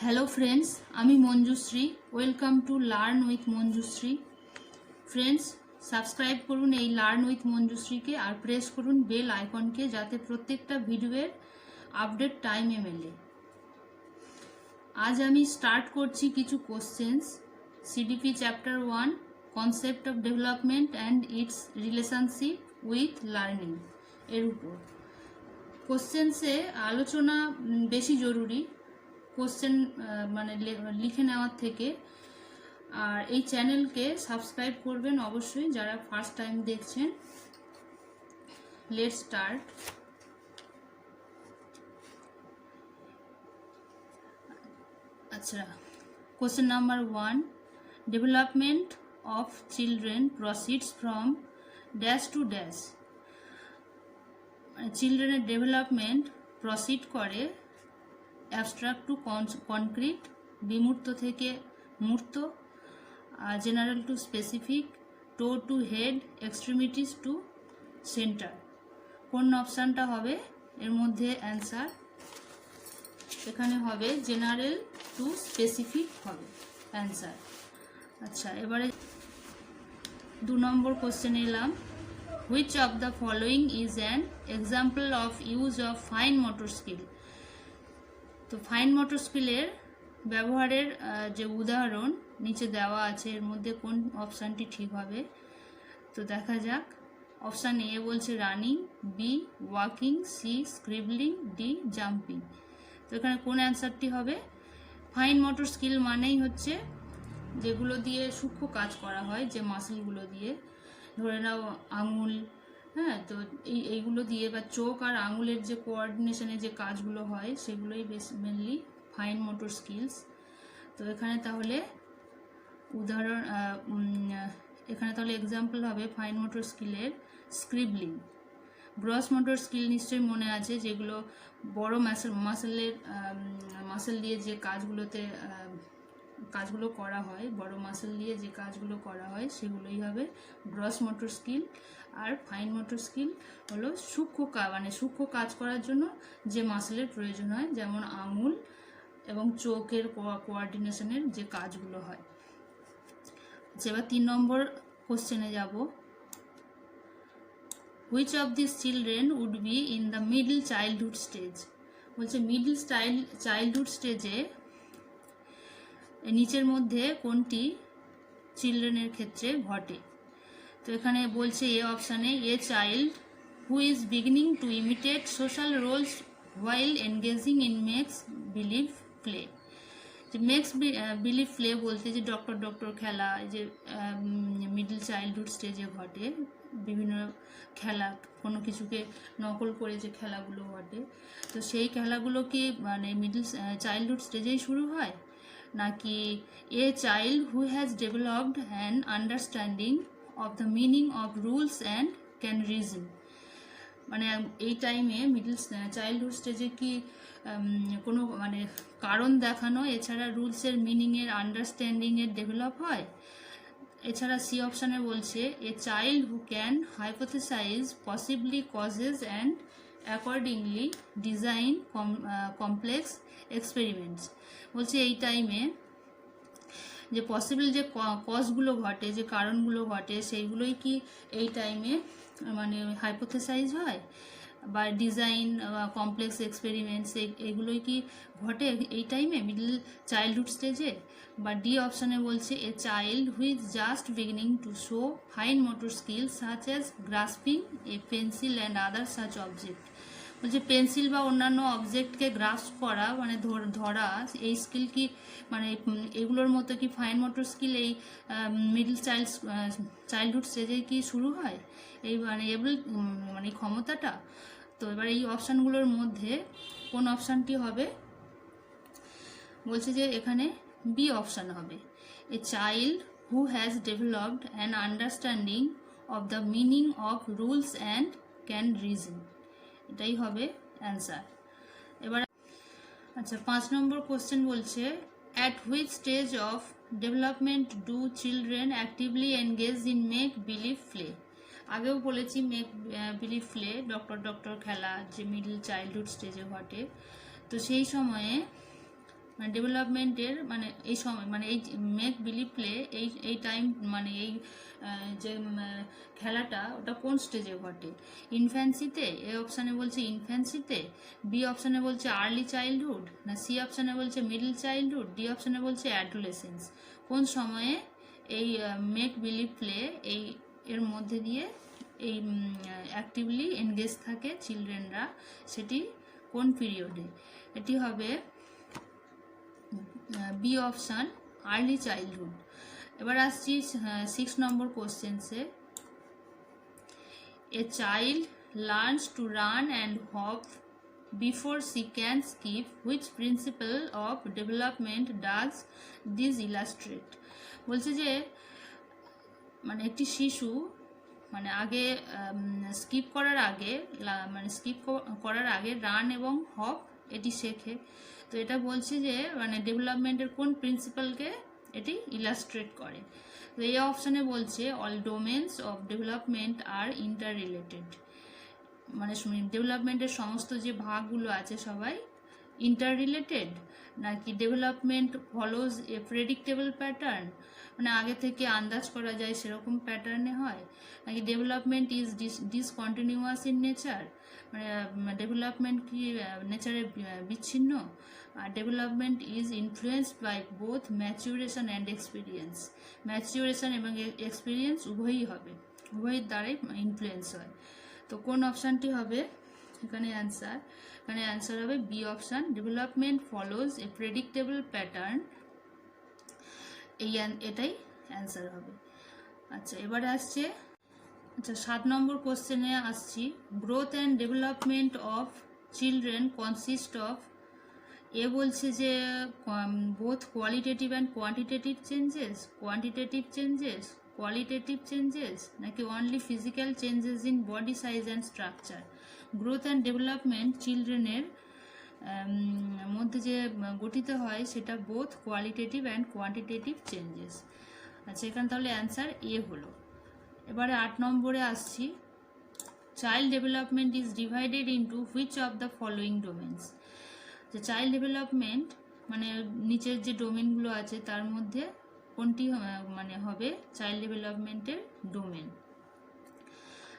Hello friends, আমি Manjushree. Welcome to learn with Manjushree. Friends, subscribe করুন এই লার্ন উইথ মঞ্জুশ্রীকে আর প্রেস করুন বেল আইকনকে, যাতে প্রত্যেকটা ভিডিওর আপডেট টাইমে মেলে। আজ আমি স্টার্ট করছি কিছু questions CDP chapter 1 concept of development and it's relationship with learning এর উপর। কোশ্চেন্সে আলোচনা বেশি জরুরি কোশ্চেন মানে লিখে নেওয়ার থেকে। আর এই চ্যানেলকে সাবস্ক্রাইব করবেন অবশ্যই যারা ফার্স্ট টাইম দেখছেন। Let's start. আচ্ছা, question number 1, development of children proceeds from dash to dash. চিলড্রেনের ডেভেলপমেন্ট প্রসিড করে অ্যাবস্ট্রাক্ট টু কনক্রিট, বিমূর্ত থেকে মূর্ত, general to specific, toe to head, extremities to centre. কোন অপশানটা হবে এর মধ্যে অ্যান্সার? এখানে হবে জেনারেল টু স্পেসিফিক হবে অ্যান্সার। আচ্ছা, এবারে 2 নম্বর কোশ্চেনে এলাম। Which of the following is an example of use of fine motor skill. তো ফাইন মোটর স্কিলের ব্যবহারের যে উদাহরণ নিচে দেওয়া আছে, এর মধ্যে কোন অপশানটি ঠিক হবে? তো দেখা যাক। অপশান এ বলছে running, B walking, C scribbling, D jumping. তো এখানে কোন অ্যান্সারটি হবে? ফাইন মোটর স্কিল মানেই হচ্ছে যেগুলো দিয়ে সূক্ষ্ম কাজ করা হয়, যে মাসেলগুলো দিয়ে, ধরে নাও আঙুল, হ্যাঁ, তো এইগুলো দিয়ে বা চোখ আর আঙুলের যে কোঅর্ডিনেশনে যে কাজগুলো হয় সেগুলোই মেনলি ফাইন মোটর স্কিলস। তো এখানে তাহলে উদাহরণ, এখানে তাহলে এক্সাম্পল হবে ফাইন মোটর স্কিলের স্ক্রিবলিং। গ্রস মোটর স্কিল নিশ্চয়ই মনে আছে, যেগুলো বড় মাসেল দিয়ে যে কাজগুলো করা হয়, বড় মাসেল দিয়ে যে কাজগুলো করা হয় সেগুলোই হবে গ্রস মোটর স্কিল। আর ফাইন মোটর স্কিল হলো সূক্ষ্ম কাজ করার জন্য যে মাসেলের প্রয়োজন হয়, যেমন আঙুল এবং চোখের কোঅর্ডিনেশনের যে কাজগুলো হয়। এবার 3 নম্বর কোশ্চেনে যাব। Which of this children would be in the middle childhood stage. বলছে মিডল চাইল্ডহুড স্টেজে নিচের মধ্যে কোনটি চিলড্রেনের ক্ষেত্রে ঘটে? তো এখানে বলছে এ অপশানে, a child who is beginning to imitate social roles while engaging in makes believe play. যে মেক্স বিলিভ প্লে বলতে যে ডক্টর খেলা, যে মিডল চাইল্ডহুড স্টেজে ঘটে, বিভিন্ন খেলা, কোনো কিছুকে নকল করে যে খেলাগুলো ঘটে, তো সেই খেলাগুলো কি মানে মিডল চাইল্ডহুড স্টেজেই শুরু হয়, নাকি এ child who has developed an understanding of the meaning of rules and can reason. মানে এই টাইমে মিডল চাইল্ডহুড স্টেজে কি কোনো মানে কারণ দেখানো, এছাড়া রুলসের মিনিংয়ের আন্ডারস্ট্যান্ডিংয়ের ডেভেলপ হয়। এছাড়া সি অপশানে বলছে a child who can hypothesize possibly causes and accordingly design complex experiments. বলছে এই টাইমে যে পসিবল যে কজগুলো ঘটে, যে কারণগুলো ঘটে, সেইগুলোই কি এই টাইমে মানে হাইপোথেসাইজ হয়, বা ডিজাইন কমপ্লেক্স এক্সপেরিমেন্টস এইগুলোই কি ঘটে এই টাইমে মিডল চাইল্ডহুড স্টেজে? বা ডি অপশানে বলছে a child who is just beginning to show fine motor skills such as grasping a pencil and other such object. বলছে পেন্সিল বা অন্যান্য অবজেক্টকে গ্রাস্প করা মানে ধরা, এই স্কিল কি মানে এগুলোর মতো কি ফাইন মোটর স্কিল এই মিডল চাইল্ডহুড স্টেজে কি শুরু হয়, এই মানে মানে ক্ষমতাটা? তো এবার এই অপশানগুলোর মধ্যে কোন অপশানটি হবে? বলছে যে এখানে বি অপশান হবে, এ child who has developed an understanding of the meaning of rules and can reason. এটাই হবে অ্যান্সার। এবার আচ্ছা, 5 নম্বর কোশ্চেন বলছে at which stage of development do children actively engage in make believe play. আগেও বলেছি make believe play doctor খেলা যে middle childhood স্টেজে ঘটে। তো সেই সময়ে মানে ডেভেলপমেন্টের মানে এই সময় মানে এই মেক বিলিভ প্লে এই টাইম মানে এই যে খেলাটা ওটা কোন স্টেজে ঘটে? ইনফ্যান্সিতে, এ অপশানে বলছে ইনফ্যান্সিতে, বি অপশানে বলছে আর্লি চাইল্ডহুড, না সি অপশানে বলছে মিডল চাইল্ডহুড, ডি অপশানে বলছে অ্যাডোলেসেন্স। কোন সময়ে এই মেক বিলিভ প্লে এই এর মধ্যে দিয়ে এই অ্যাক্টিভলি এনগেজ থাকে চিলড্রেনরা, সেটি কোন পিরিয়ডে? এটি হবে বি অপশান, আর্লি চাইল্ডহুড। এবার আসছি 6 নম্বর কোশ্চেন্সে। A child learns to run and hop before she can skip. Which principle of development does this illustrate? বলছে যে মানে একটি শিশু মানে আগে স্কিপ করার আগে মানে স্কিপ করার আগে রান এবং হপ এটি শেখে। তো এটা বলছে যে মানে ডেভেলপমেন্টের কোন প্রিন্সিপালকে এটি ইলাস্ট্রেট করে? তো এই অপশানে বলছে all domains of development are interrelated, মানে ডেভেলপমেন্টের সমস্ত যে ভাগগুলো আছে সবাই ইন্টার রিলেটেড, নাকি development follows a predictable pattern, মানে আগে থেকে আন্দাজ করা যায় সেরকম প্যাটার্নে হয়, নাকি development is discontinuous in nature, মানে ডেভেলপমেন্ট কি নেচারে বিচ্ছিন্ন, আর development is influenced by both maturation and experience, maturation এবং এক্সপিরিয়েন্স উভয়ই হবে, উভয়ের দ্বারাই ইনফ্লুয়েন্স হয়। তো কোন অপশানটি হবে এখানে অ্যান্সার? এখানে অ্যান্সার হবে B option, development follows a predictable pattern, এটাই অ্যান্সার হবে। আচ্ছা এবারে আসছে 7 নম্বর কোশ্চেনে আসছি। Growth and development of children consist of, A বলছে যে both qualitative and quantitative changes, qualitative changes, নাকি only physical changes in body size and structure. Growth and development চিলড্রেনের মধ্যে যে গঠিত হয় সেটা both qualitative and quantitative changes. আচ্ছা এখানে তাহলে অ্যান্সার এ হলো। এবারে 8 নম্বরে আসছি। Child development is divided into which of the following domains? যে চাইল্ড ডেভেলপমেন্ট মানে নিচের যে ডোমেনগুলো আছে তার মধ্যে কোনটি মানে হবে চাইল্ড ডেভেলপমেন্টের ডোমেন?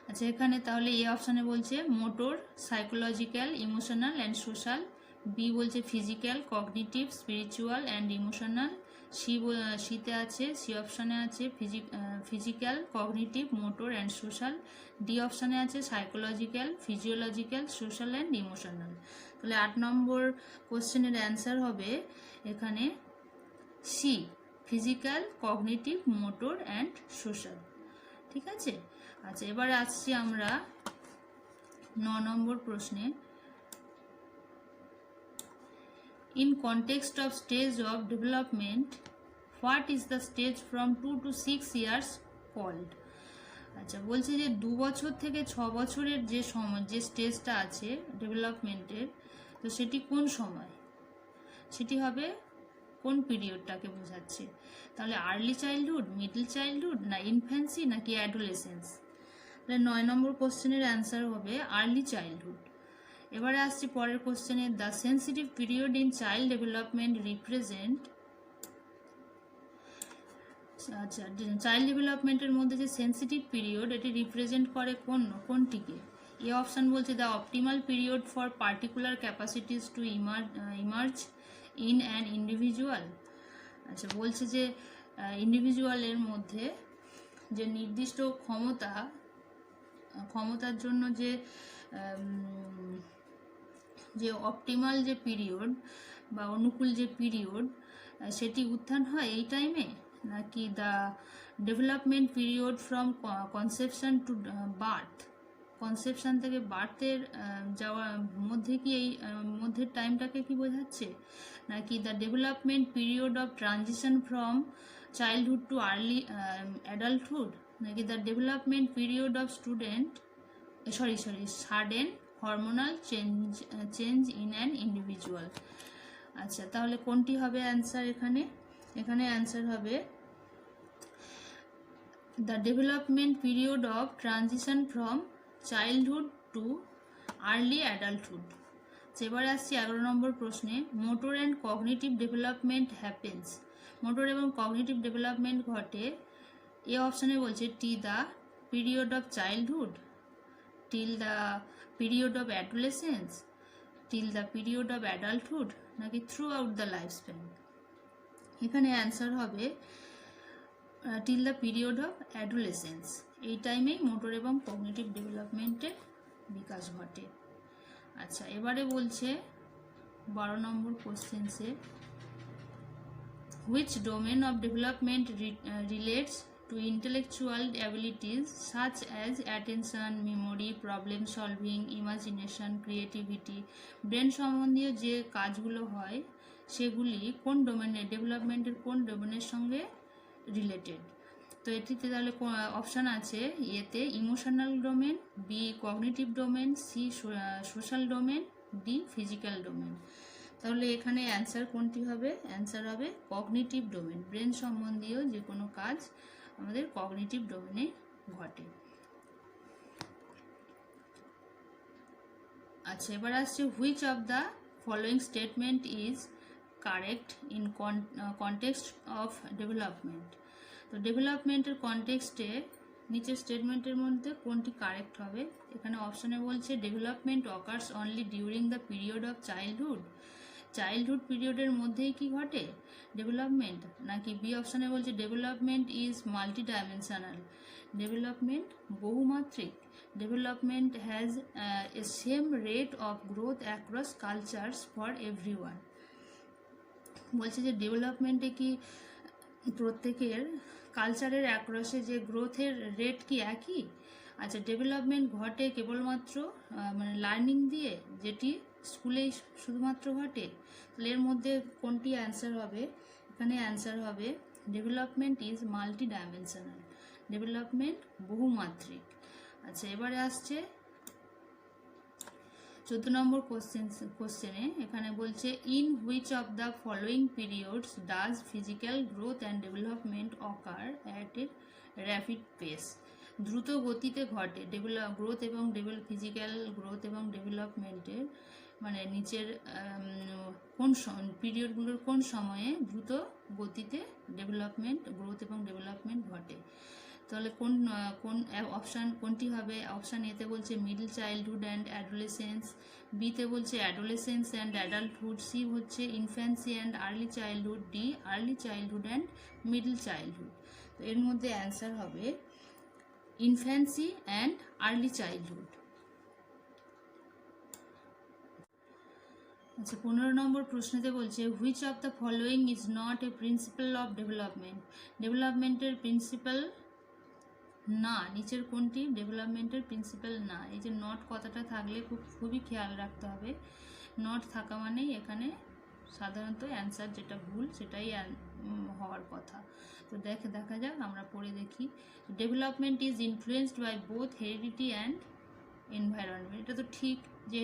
আচ্ছা এখানে তাহলে এ অপশানে বলছে motor, psychological, emotional and social, B বলছে physical, cognitive, spiritual and emotional, সিতে আছে, সি অপশানে আছে physical, cognitive, motor and social, D অপশানে আছে psychological, physiological, social and emotional. তাহলে 8 নম্বর কোশ্চেনের অ্যান্সার হবে এখানে C, physical, cognitive, motor and social. ঠিক আছে। আচ্ছা এবারে আসছি আমরা 9 নম্বর প্রশ্নে। In context of stage of development, what is the stage from 2 to 6 years called? আচ্ছা বলছে যে 2 বছর থেকে 6 বছরের যে সময় যে স্টেজটা আছে ডেভেলপমেন্টের, তো সেটি কোন সময়? সেটি হবে কোন পিরিয়ডটাকে বোঝাচ্ছে? তাহলে আর্লি চাইল্ডহুড, মিডল চাইল্ডহুড, না ইনফ্যান্সি, নাকি অ্যাডোলেসেন্স? তাহলে 9 নম্বর কোশ্চেনের অ্যান্সার হবে আর্লি চাইল্ডহুড। এবারে আসছি পরের কোশ্চেনে। The sensitive period in child development represent, আচ্ছা চাইল্ড ডেভেলপমেন্টের মধ্যে যে সেন্সিটিভ পিরিয়ড এটি রিপ্রেজেন্ট করে কোনটিকে? এ অপশান বলছে the optimal period for particular capacities to emerge in an individual. আচ্ছা বলছে যে ইন্ডিভিজুয়ালের মধ্যে যে নির্দিষ্ট ক্ষমতার জন্য যে অপটিমাল যে পিরিয়ড বা অনুকূল যে পিরিয়ড সেটি উত্থান হয় এই টাইমে, নাকি the development period from conception to birth, conception থেকে বার্থের যাওয়ার মধ্যে কি এই মধ্যের টাইমটাকে কি বোঝাচ্ছে, নাকি the development period of transition from childhood to early adulthood, নাকি the development period of sudden hormonal change in an individual. আচ্ছা তাহলে কোনটি হবে অ্যান্সার এখানে? এখানে অ্যান্সার হবে the development period of transition from childhood to early adulthood. এবারে আসছি 11 নম্বর প্রশ্নে, motor and cognitive development happens. Motor এবং কগনিটিভ ডেভেলপমেন্ট ঘটে, এ অপশানে বলছে till the period of childhood, till the period of adolescence, till the period of adulthood, নাকি throughout the life span. এখানে অ্যান্সার হবে till the period of adolescence. এই টাইমেই motor এবং কগনিটিভ ডেভেলপমেন্টের বিকাশ ঘটে। আচ্ছা, এবারে বলছে 12 নম্বর কোশ্চেন্সে, which domain of development relates to intellectual abilities such as attention, memory, problem solving, imagination, creativity, brain সম্বন্ধীয় যে কাজগুলো হয় সেগুলি কোন ডোমেনের, ডেভেলপমেন্টের কোন ডোমেনের সঙ্গে রিলেটেড। তো এটিতে তাহলে অপশান আছে, এতে emotional domain, B cognitive domain, C social domain, D physical domain. তাহলে এখানে অ্যান্সার কোনটি হবে? অ্যান্সার হবে কগনিটিভ ডোমেন। ব্রেন সম্বন্ধীয় যে কোনো কাজ আমাদের কগনিটিভ ডোমেনে ঘটে। আচ্ছা, এবার আসছে which of the following statement is correct in context of development. তো ডেভেলপমেন্টের কনটেক্সটে নিচের স্টেটমেন্টের মধ্যে কোনটি কারেক্ট হবে? এখানে অপশানে বলছে development occurs only during the period of childhood, childhood পিরিয়ডের মধ্যেই কি ঘটে ডেভেলপমেন্ট, নাকি বি অপশানে বলছে development is multidimensional, development বহুমাত্রিক, development has a same rate of growth across cultures for everyone. বলছে যে ডেভেলপমেন্টে কি প্রত্যেকের কালচারের অ্যাক্রসে যে গ্রোথের রেট কি একই? আচ্ছা, ডেভেলপমেন্ট ঘটে কেবলমাত্র মানে লার্নিং দিয়ে, যেটি স্কুলেই শুধুমাত্র ঘটে। তাহলে এর মধ্যে কোনটি অ্যান্সার হবে? এখানে অ্যান্সার হবে development is multidimensional, development বহুমাত্রিক। আচ্ছা, এবারে আসছে 14 নম্বর কোশ্চেনে, এখানে বলছে in which of the following periods does physical growth and development occur at a rapid pace. দ্রুত গতিতে ঘটে গ্রোথ এবং ফিজিক্যাল গ্রোথ এবং ডেভেলপমেন্টের মানে নিচের কোন পিরিয়ডগুলোর কোন সময়ে দ্রুত গতিতে ডেভেলপমেন্ট, গ্রোথ এবং ডেভেলপমেন্ট ঘটে। তাহলে কোন কোন অপশান কোনটি হবে? অপশান এতে বলছে মিডল চাইল্ডহুড অ্যান্ড অ্যাডোলেসেন্স, বিতে বলছে অ্যাডোলেসেন্স অ্যান্ড অ্যাডাল্টহুড, সি হচ্ছে infancy and early childhood, D early childhood and middle childhood. তো এর মধ্যে অ্যান্সার হবে ইনফ্যান্সি অ্যান্ড আর্লি চাইল্ডহুড। আচ্ছা, 15 নম্বর প্রশ্নতে বলছে which of the following is not a principal of development. ডেভেলপমেন্টের প্রিন্সিপাল না, নিচের কোনটি ডেভেলপমেন্টের প্রিন্সিপাল না? এই যে নট কথাটা থাকলে খুবই খেয়াল রাখতে হবে। নট থাকা মানেই এখানে সাধারণত অ্যান্সার যেটা ভুল সেটাই হওয়ার কথা। তো দেখা যাক, আমরা পড়ে দেখি। Development is influenced by both heredity and environment. এটা তো ঠিক যে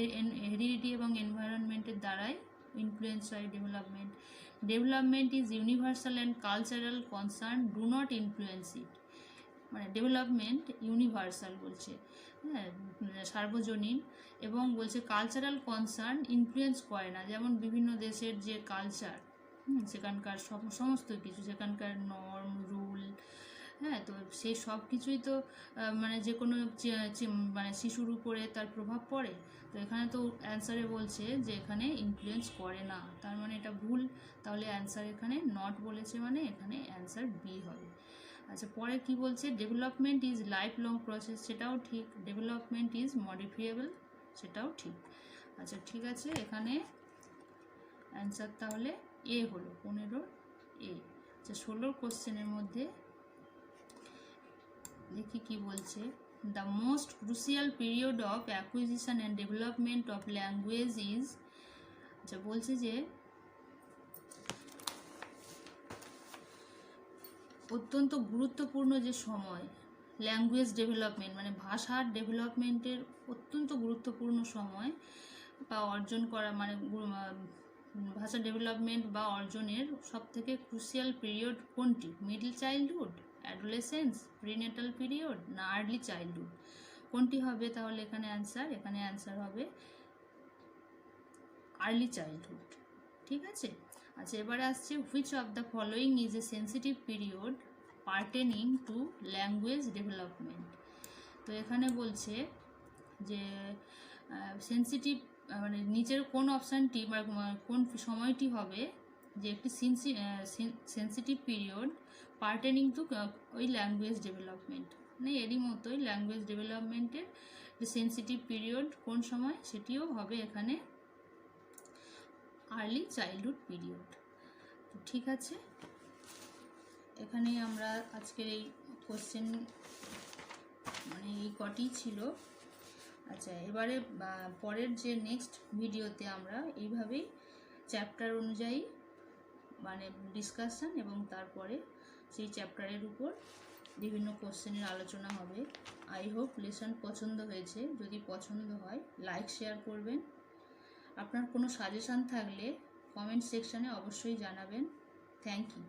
হেরিডিটি এবং এনভায়রনমেন্টের দ্বারাই ইনফ্লুয়েন্স হয় development. Development is universal and cultural concern, do not influence it. মানে ডেভেলপমেন্ট ইউনিভার্সাল বলছে, হ্যাঁ, সার্বজনীন, এবং বলছে কালচারাল কনসার্ন ইনফ্লুয়েন্স করে না, যেমন বিভিন্ন দেশের যে কালচার, সেখানকার সমস্ত কিছু, সেখানকার নর্ম রুল, হ্যাঁ, তো সেই সব কিছুই তো মানে যে কোনো মানে শিশুর উপরে তার প্রভাব পড়ে। তো এখানে তো অ্যান্সারে বলছে যে এখানে ইনফ্লুয়েন্স করে না, তার মানে এটা ভুল। তাহলে অ্যান্সার এখানে নট বলেছে, মানে এখানে অ্যান্সার বি হবে। আচ্ছা, পরে কি বলছে? Development is life long process, সেটাও ঠিক। ডেভেলপমেন্ট ইজ মডিফিয়েবল, সেটাও ঠিক। আচ্ছা, ঠিক আছে, এখানে অ্যান্সার তাহলে এ হলো 15 এ। আচ্ছা, 16 কোশ্চেনের মধ্যে দেখি কি বলছে। The most crucial period of acquisition and development of language is, আচ্ছা বলছে যে অত্যন্ত গুরুত্বপূর্ণ যে সময় ল্যাঙ্গুয়েজ ডেভেলপমেন্ট মানে ভাষার ডেভেলপমেন্টের অত্যন্ত গুরুত্বপূর্ণ সময় বা অর্জন করা মানে ভাষা ডেভেলপমেন্ট বা অর্জনের সবথেকে ক্রুশিয়াল পিরিয়ড কোনটি? Middle childhood, adolescence, prenatal period, না আর্লি চাইল্ডহুড? কোনটি হবে তাহলে এখানে অ্যান্সার? এখানে অ্যান্সার হবে আর্লি চাইল্ডহুড। ঠিক আছে, আচ্ছা এবারে আসছে which of the following is a sensitive period pertaining to language development. তো এখানে বলছে যে সেন্সিটিভ মানে নিচের কোন অপশানটি বা কোন সময়টি হবে যে একটি সেন্সিটিভ পিরিয়ড পার্টেনিং টু ওই ল্যাঙ্গুয়েজ ডেভেলপমেন্ট, মানে এরই মতোই ল্যাঙ্গুয়েজ ডেভেলপমেন্টের যে সেন্সিটিভ পিরিয়ড কোন সময় সেটিও হবে এখানে আর্লি চাইল্ডহুড পিরিয়ড। তো ঠিক আছে, এখানে আমরা আজকের এই কোশ্চেন মানে এই কটি ছিল। আচ্ছা এবারে পরের যে নেক্সট ভিডিওতে আমরা এইভাবেই চ্যাপ্টার অনুযায়ী মানে ডিসকাশন এবং তারপরে সেই চ্যাপ্টারের উপর বিভিন্ন কোশ্চেনের আলোচনা হবে। আই হোপ লেসন পছন্দ হয়েছে। যদি পছন্দ হয় লাইক শেয়ার করবেন। আপনার কোনো সাজেশান থাকলে কমেন্ট সেকশানে অবশ্যই জানাবেন। Thank you.